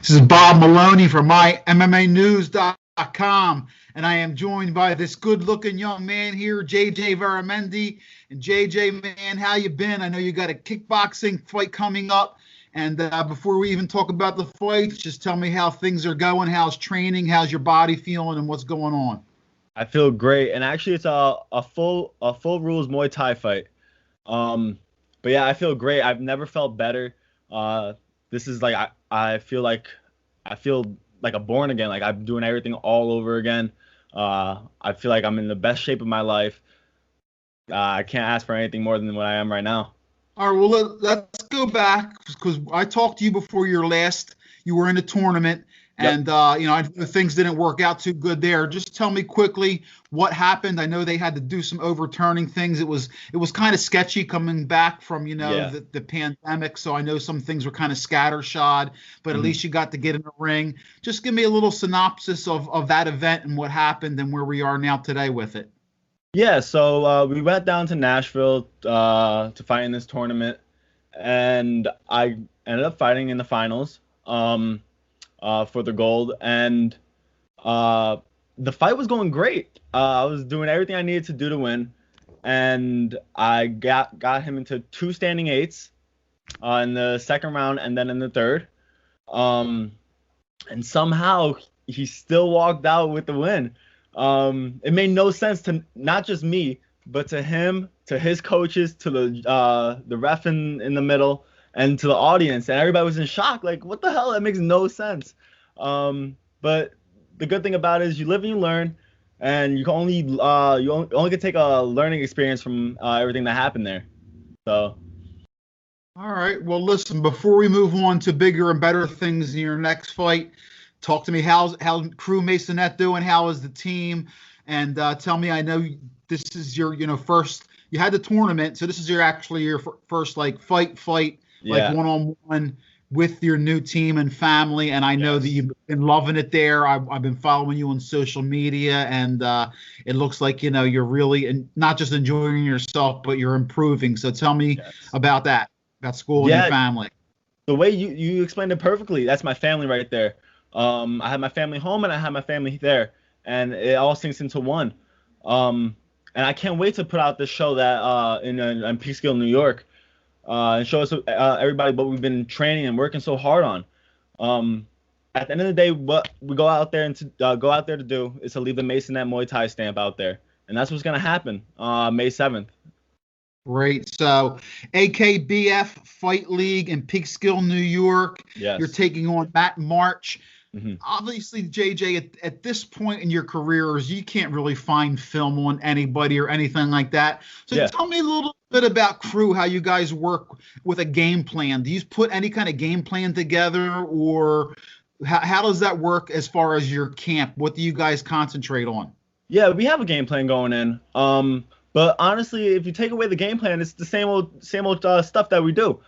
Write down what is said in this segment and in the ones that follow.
This is Bob Meloni from MyMMAnews.com, and I am joined by this good-looking young man here, JJ Veramendi. And JJ, man, how you been? I know you got a kickboxing fight coming up, and before we even talk about the fights, just tell me how things are going, how's training, how's your body feeling, and what's going on. I feel great, and actually, it's a full Rules Muay Thai fight. But yeah, I feel great. I've never felt better. This is like I feel like a born again. Like I'm doing everything all over again. I feel like I'm in the best shape of my life. I can't ask for anything more than what I am right now. All right, well, let's go back because I talked to you before you were in a tournament, and things didn't work out too good there. Just tell me quickly what happened. I know they had to do some overturning things. It was kind of sketchy coming back from the pandemic, so I know some things were kind of scattershot, but at least you got to get in the ring. Just give me a little synopsis of that event and what happened and where we are now today with it. Yeah, so we went down to Nashville to fight in this tournament, and I ended up fighting in the finals for the gold, and the fight was going great. I was doing everything I needed to do to win, and I got him into 2 standing 8s in the second round and then in the third, and somehow he still walked out with the win. It made no sense to not just me, but to him, to his coaches, to the ref in the middle, and to the audience, and everybody was in shock. Like, what the hell? That makes no sense. But the good thing about it is you live and you learn, and you only can take a learning experience from everything that happened there. So. All right. Well, listen. Before we move on to bigger and better things in your next fight, talk to me. How's KRUU Maisonet doing? How is the team? And tell me. I know this is your first. You had the tournament, so this is your first fight like one-on-one with your new team and family. And I know that you've been loving it there. I've been following you on social media, and it looks like you're really not just enjoying yourself, but you're improving. So tell me about that, about school and your family. The way you explained it perfectly. That's my family right there. I had my family home and I had my family there, and it all sinks into one. And I can't wait to put out this show that in Peekskill, New York, and show us everybody what we've been training and working so hard on. At the end of the day, what we go out there to do is to leave the Maisonet Muay Thai stamp out there, and that's what's gonna happen May 7th. Great. So AKBF Fight League in Peekskill, New York. Yes. You're taking on Matt March. Obviously, JJ, at this point in your careers, you can't really find film on anybody or anything like that. So tell me a little bit about KRUU, how you guys work with a game plan. Do you put any kind of game plan together, or how does that work as far as your camp? What do you guys concentrate on? Yeah, we have a game plan going in. But honestly, if you take away the game plan, it's the same old stuff that we do.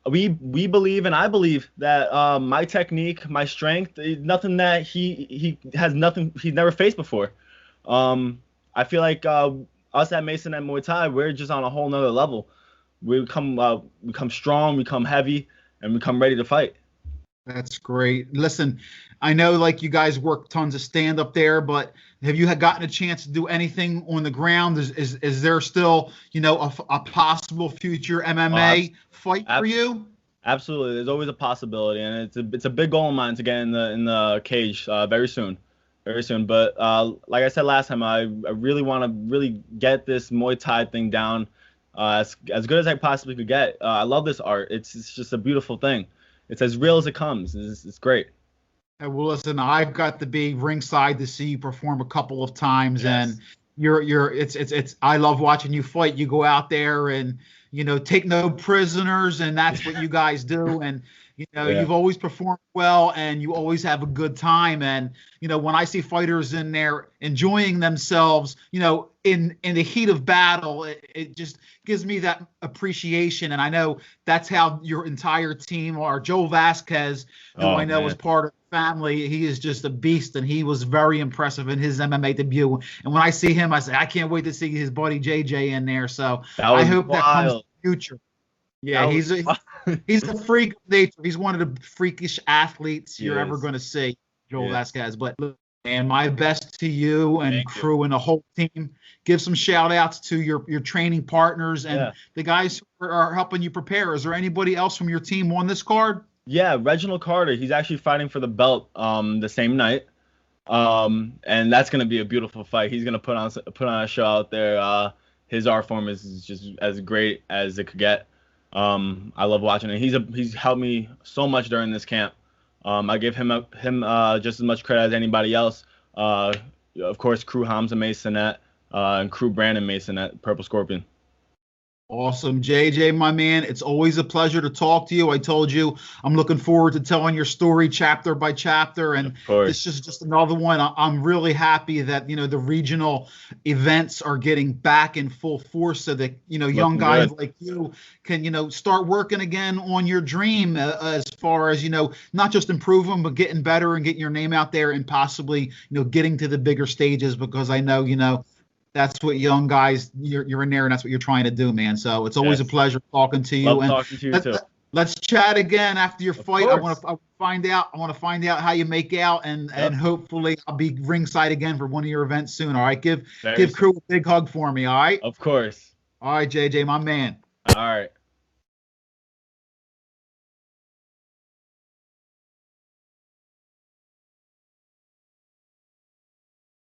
We believe, and I believe that my technique, my strength, nothing that he has nothing he's never faced before. I feel like us at Maisonet Muay Thai, we're just on a whole nother level. We become strong, we become heavy, and we come ready to fight. That's great. Listen, I know like you guys work tons of stand up there, but have you gotten a chance to do anything on the ground? Is there still, a possible future MMA fight for you? Absolutely. There's always a possibility, and it's a big goal of mine to get in the cage very soon. Very soon. But like I said last time, I really want to really get this Muay Thai thing down as good as I possibly could get. I love this art. It's just a beautiful thing. It's as real as it comes. It's great. Well, listen, I've got to be ringside to see you perform a couple of times, and I love watching you fight. You go out there and take no prisoners, and that's what you guys do. And you've always performed well, and you always have a good time. And when I see fighters in there enjoying themselves, in the heat of battle, it just gives me that appreciation. And I know that's how your entire team are. Joe Vasquez, who I know is part of the family, he is just a beast, and he was very impressive in his MMA debut. And when I see him, I say, I can't wait to see his buddy JJ in there. So I hope that comes in the future. Yeah, he's a freak of nature. He's one of the freakish athletes you're ever going to see, Joel Vasquez. But man, my best to you and KRUU and the whole team. Give some shout outs to your training partners and the guys who are helping you prepare. Is there anybody else from your team on this card? Yeah, Reginald Carter. He's actually fighting for the belt the same night. And that's gonna be a beautiful fight. He's gonna put on a show out there. His art form is just as great as it could get. I love watching it. He's helped me so much during this camp. I give him just as much credit as anybody else. Of course, KRUU Hamzah Maisonet and KRUU Brandon Maisonet, Purple Scorpion. Awesome. JJ, my man, it's always a pleasure to talk to you. I told you I'm looking forward to telling your story chapter by chapter, and this is just another one. I'm really happy that, the regional events are getting back in full force so that, young guys like you can, start working again on your dream as far as, not just improving, but getting better and getting your name out there and possibly, getting to the bigger stages, because I know, that's what young guys, you're in there, and that's what you're trying to do, man. So it's always a pleasure talking to you. Love talking to you too. Let's chat again after your fight. I want to find out how you make out, and hopefully I'll be ringside again for one of your events soon. All right, give KRUU a big hug for me. All right. Of course. All right, JJ, my man. All right.